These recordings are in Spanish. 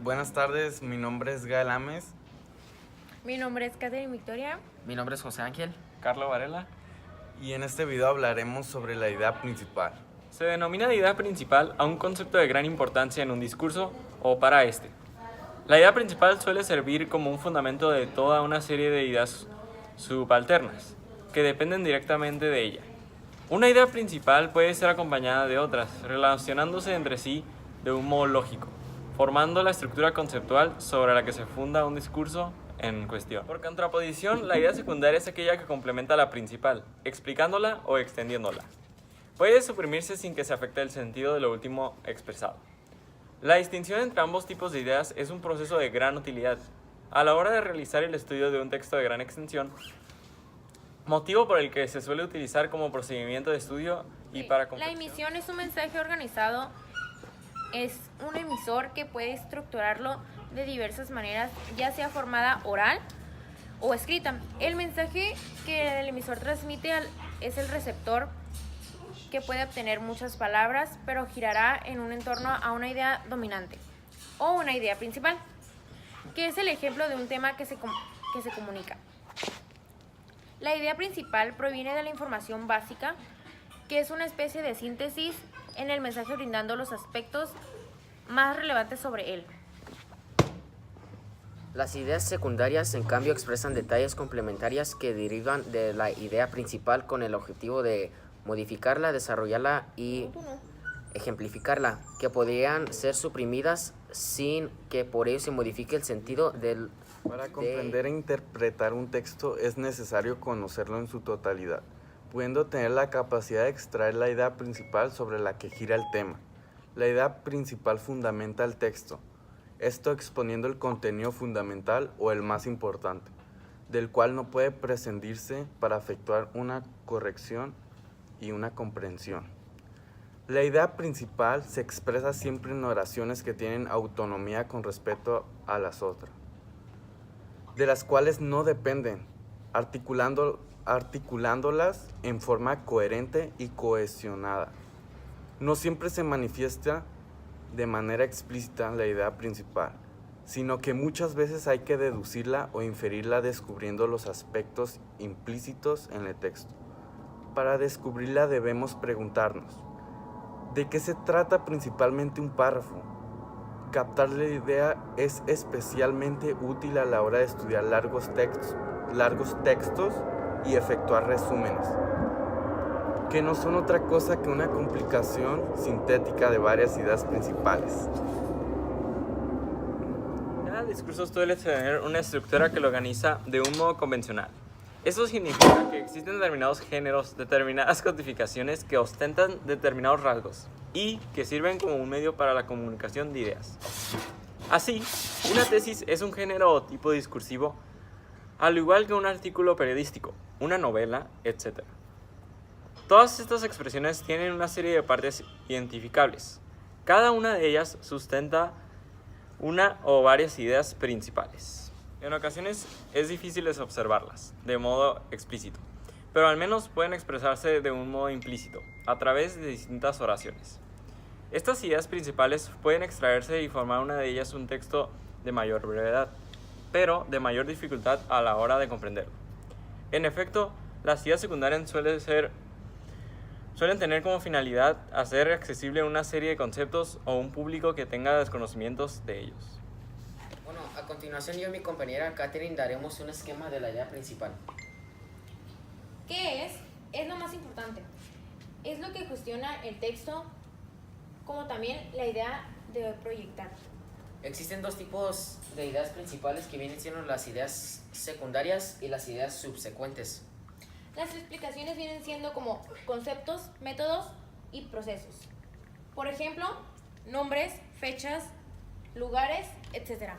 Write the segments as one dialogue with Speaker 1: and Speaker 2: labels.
Speaker 1: Buenas tardes, mi nombre es Gael Ames.
Speaker 2: Mi nombre es Catherine Victoria.
Speaker 3: Mi nombre es José Ángel.
Speaker 4: Carlos Varela.
Speaker 1: Y en este video hablaremos sobre la idea principal.
Speaker 4: Se denomina idea principal a un concepto de gran importancia en un discurso o para este. La idea principal suele servir como un fundamento de toda una serie de ideas subalternas, que dependen directamente de ella. Una idea principal puede ser acompañada de otras, relacionándose entre sí de un modo lógico, formando la estructura conceptual sobre la que se funda un discurso en cuestión. Por contraposición, la idea secundaria es aquella que complementa a la principal, explicándola o extendiéndola. Puede suprimirse sin que se afecte el sentido de lo último expresado. La distinción entre ambos tipos de ideas es un proceso de gran utilidad a la hora de realizar el estudio de un texto de gran extensión, motivo por el que se suele utilizar como procedimiento de estudio y para
Speaker 2: La
Speaker 4: confección.
Speaker 2: emisión es un mensaje organizado. Es un emisor que puede estructurarlo de diversas maneras, ya sea formada oral o escrita. El mensaje que el emisor transmite es el receptor, que puede obtener muchas palabras, pero girará en un entorno a una idea dominante o una idea principal, que es el ejemplo de un tema que se comunica. La idea principal proviene de la información básica, que es una especie de síntesis en el mensaje, brindando los aspectos más relevantes sobre él.
Speaker 3: Las ideas secundarias, en cambio, expresan detalles complementarios que derivan de la idea principal con el objetivo de modificarla, desarrollarla y ejemplificarla, que podrían ser suprimidas sin que por ello se modifique el sentido del.
Speaker 1: Para comprender e interpretar un texto es necesario conocerlo en su totalidad, pudiendo tener la capacidad de extraer la idea principal sobre la que gira el tema. La idea principal fundamenta el texto, esto exponiendo el contenido fundamental o el más importante, del cual no puede prescindirse para efectuar una corrección y una comprensión. La idea principal se expresa siempre en oraciones que tienen autonomía con respecto a las otras, de las cuales no dependen, articulándolas en forma coherente y cohesionada. No siempre se manifiesta de manera explícita la idea principal, sino que muchas veces hay que deducirla o inferirla descubriendo los aspectos implícitos en el texto. Para descubrirla debemos preguntarnos, ¿de qué se trata principalmente un párrafo? Captar la idea es especialmente útil a la hora de estudiar largos textos y efectuar resúmenes, que no son otra cosa que una complicación sintética de varias ideas principales.
Speaker 4: Cada discurso suele tener una estructura que lo organiza de un modo convencional. Eso significa que existen determinados géneros, determinadas codificaciones que ostentan determinados rasgos y que sirven como un medio para la comunicación de ideas. Así, una tesis es un género o tipo discursivo, al igual que un artículo periodístico, una novela, etc. Todas estas expresiones tienen una serie de partes identificables. Cada una de ellas sustenta una o varias ideas principales. En ocasiones es difícil observarlas de modo explícito, pero al menos pueden expresarse de un modo implícito, a través de distintas oraciones. Estas ideas principales pueden extraerse y formar una de ellas un texto de mayor brevedad, pero de mayor dificultad a la hora de comprenderlo. En efecto, las ideas secundarias suelen tener como finalidad hacer accesible una serie de conceptos o un público que tenga desconocimientos de ellos.
Speaker 3: Bueno, a continuación yo y mi compañera Catherine daremos un esquema de la idea principal.
Speaker 2: ¿Qué es? Es lo más importante. Es lo que gestiona el texto, como también la idea de proyectar.
Speaker 3: Existen dos tipos de ideas principales que vienen siendo las ideas secundarias y las ideas subsecuentes.
Speaker 2: Las explicaciones vienen siendo como conceptos, métodos y procesos. Por ejemplo, nombres, fechas, lugares, etc.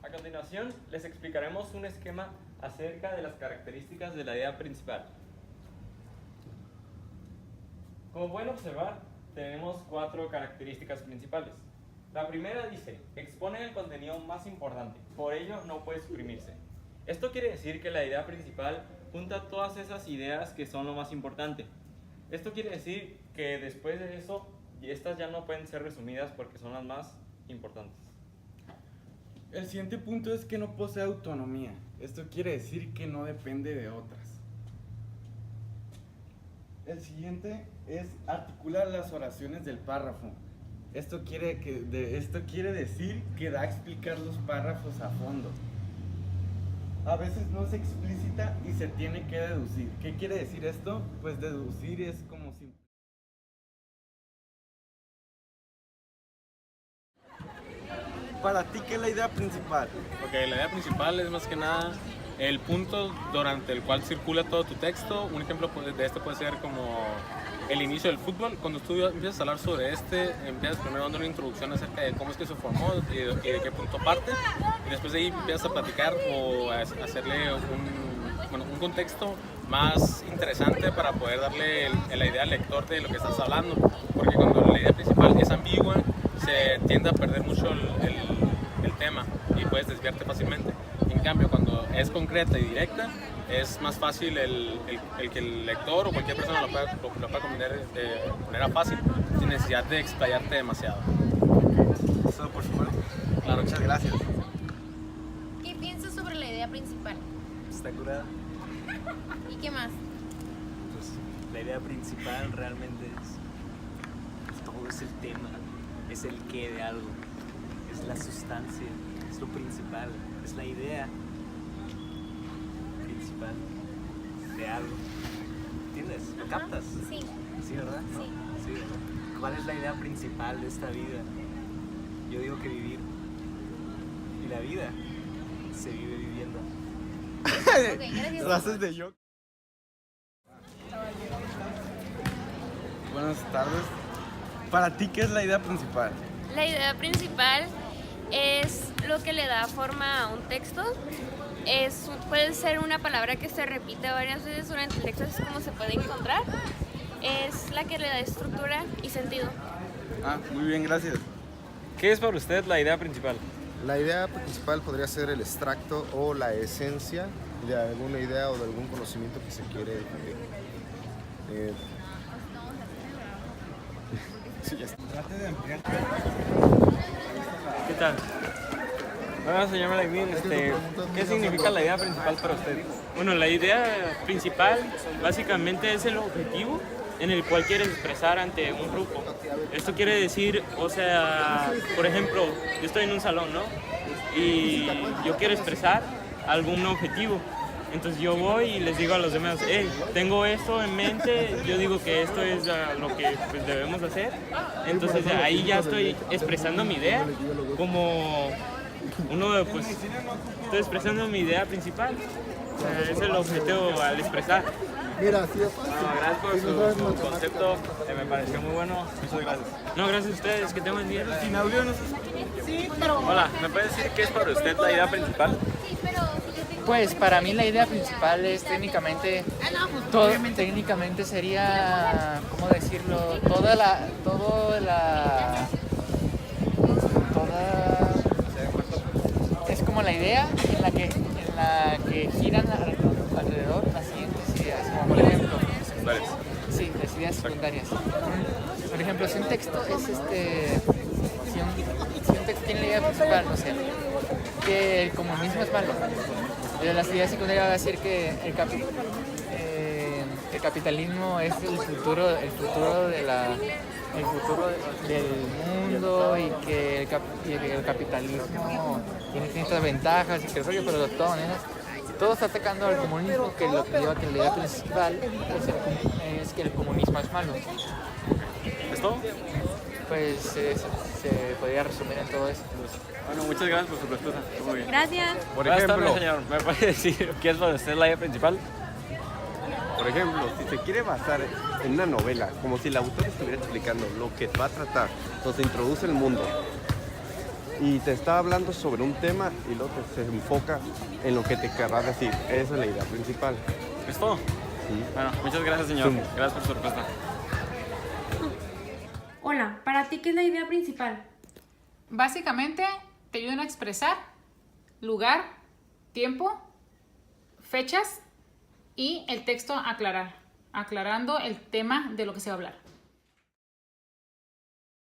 Speaker 4: A continuación, les explicaremos un esquema acerca de las características de la idea principal. Como pueden observar, tenemos 4 características principales. La primera dice, expone el contenido más importante, por ello no puede suprimirse. Esto quiere decir que la idea principal junta todas esas ideas que son lo más importante. Esto quiere decir que después de eso, estas ya no pueden ser resumidas porque son las más importantes.
Speaker 1: El siguiente punto es que no posee autonomía. Esto quiere decir que no depende de otras. El siguiente es articular las oraciones del párrafo. Esto quiere decir que da a explicar los párrafos a fondo. A veces no es explícita y se tiene que deducir. ¿Qué quiere decir esto? Pues deducir es como si... Para ti, ¿qué es la idea principal?
Speaker 5: Ok, la idea principal es más que nada el punto durante el cual circula todo tu texto. Un ejemplo de esto puede ser como el inicio del fútbol. Cuando tú empiezas a hablar sobre empiezas primero dando una introducción acerca de cómo es que se formó y de qué punto parte. Y después de ahí empiezas a platicar o a hacerle un contexto más interesante para poder darle la idea al lector de lo que estás hablando. Porque cuando la idea principal es ambigua, se tiende a perder mucho el tema y puedes desviarte fácilmente. En cambio, cuando es concreta y directa, es más fácil el que el lector o cualquier persona lo pueda comprender de manera fácil, sin necesidad de explayarte demasiado.
Speaker 1: Eso por supuesto.
Speaker 5: Claro,
Speaker 1: Muchas gracias.
Speaker 2: ¿Qué piensas sobre la idea principal?
Speaker 6: Está curada.
Speaker 2: ¿Y qué más?
Speaker 6: Pues la idea principal realmente todo es el tema, es el qué de algo, es la sustancia, es lo principal, es la idea principal de algo. ¿Entiendes? ¿Lo captas?
Speaker 2: Sí.
Speaker 6: Sí, ¿verdad?
Speaker 2: Sí.
Speaker 6: Sí, ¿verdad? ¿Cuál es la idea principal de esta vida? Yo digo que vivir. Y la vida se vive viviendo.
Speaker 2: Ok, gracias.
Speaker 1: Frases de yo. Buenas tardes. Para ti, ¿qué es la idea principal?
Speaker 7: La idea principal es lo que le da forma a un texto. Puede ser una palabra que se repite varias veces durante el texto, así como se puede encontrar. Es la que le da estructura y sentido.
Speaker 1: Muy bien, gracias.
Speaker 4: ¿Qué es para usted la idea principal?
Speaker 8: La idea principal podría ser el extracto o la esencia de alguna idea o de algún conocimiento que se quiere difundir. Sí, ya está.
Speaker 1: Trate de ampliar.
Speaker 4: ¿Qué tal? Hola, señor Malaguín, ¿qué significa la idea principal para usted?
Speaker 9: Bueno, la idea principal básicamente es el objetivo en el cual quieres expresar ante un grupo. Esto quiere decir, o sea, por ejemplo, yo estoy en un salón, ¿no? Y yo quiero expresar algún objetivo. Entonces yo voy y les digo a los demás, hey, tengo esto en mente, yo digo que esto es lo que pues, debemos hacer. Entonces ahí ya estoy expresando mi idea como pues estoy expresando mi idea principal. O sea, es el objetivo al expresar.
Speaker 8: Mira, sí,
Speaker 4: Gracias por su concepto, me pareció muy bueno. Muchas gracias.
Speaker 9: No, gracias a ustedes, que tengan buen día.
Speaker 1: Sin audio no se...
Speaker 4: Hola, ¿me puede decir qué es para usted la idea principal?
Speaker 10: Pues para mí la idea principal es técnicamente, técnicamente sería, ¿cómo decirlo? Es como la idea en la que giran alrededor las siguientes ideas, como por ejemplo, sí, las ideas secundarias. Por ejemplo, si un texto es si un texto tiene la idea principal, no sé, que el comunismo es malo. Las ideas secundarias va a decir que el capitalismo es el futuro del mundo y que el capitalismo tiene ciertas ventajas y que el rollo, pero de todas maneras todo está atacando al comunismo, que lo que lleva a que la idea principal es que el comunismo es malo.
Speaker 4: ¿Es todo?
Speaker 10: Pues se podría resumir en todo eso.
Speaker 4: Bueno, muchas gracias por su respuesta. Muy bien.
Speaker 7: Gracias.
Speaker 8: Por
Speaker 4: Buenas
Speaker 8: ejemplo,
Speaker 4: tardes, señor. ¿Me puede decir qué es para usted la idea principal?
Speaker 11: Por ejemplo, si se quiere basar en una novela, como si el autor estuviera explicando lo que va a tratar, entonces introduce el mundo y te está hablando sobre un tema y luego se enfoca en lo que te querrá decir. Esa es la idea principal.
Speaker 4: ¿Es todo?
Speaker 11: Sí.
Speaker 4: Bueno, muchas gracias, señor.
Speaker 11: Sí.
Speaker 4: Gracias por su respuesta.
Speaker 2: Hola, ¿para ti qué es la idea principal?
Speaker 12: Básicamente te ayudan a expresar lugar, tiempo, fechas y el texto aclarando el tema de lo que se va a hablar.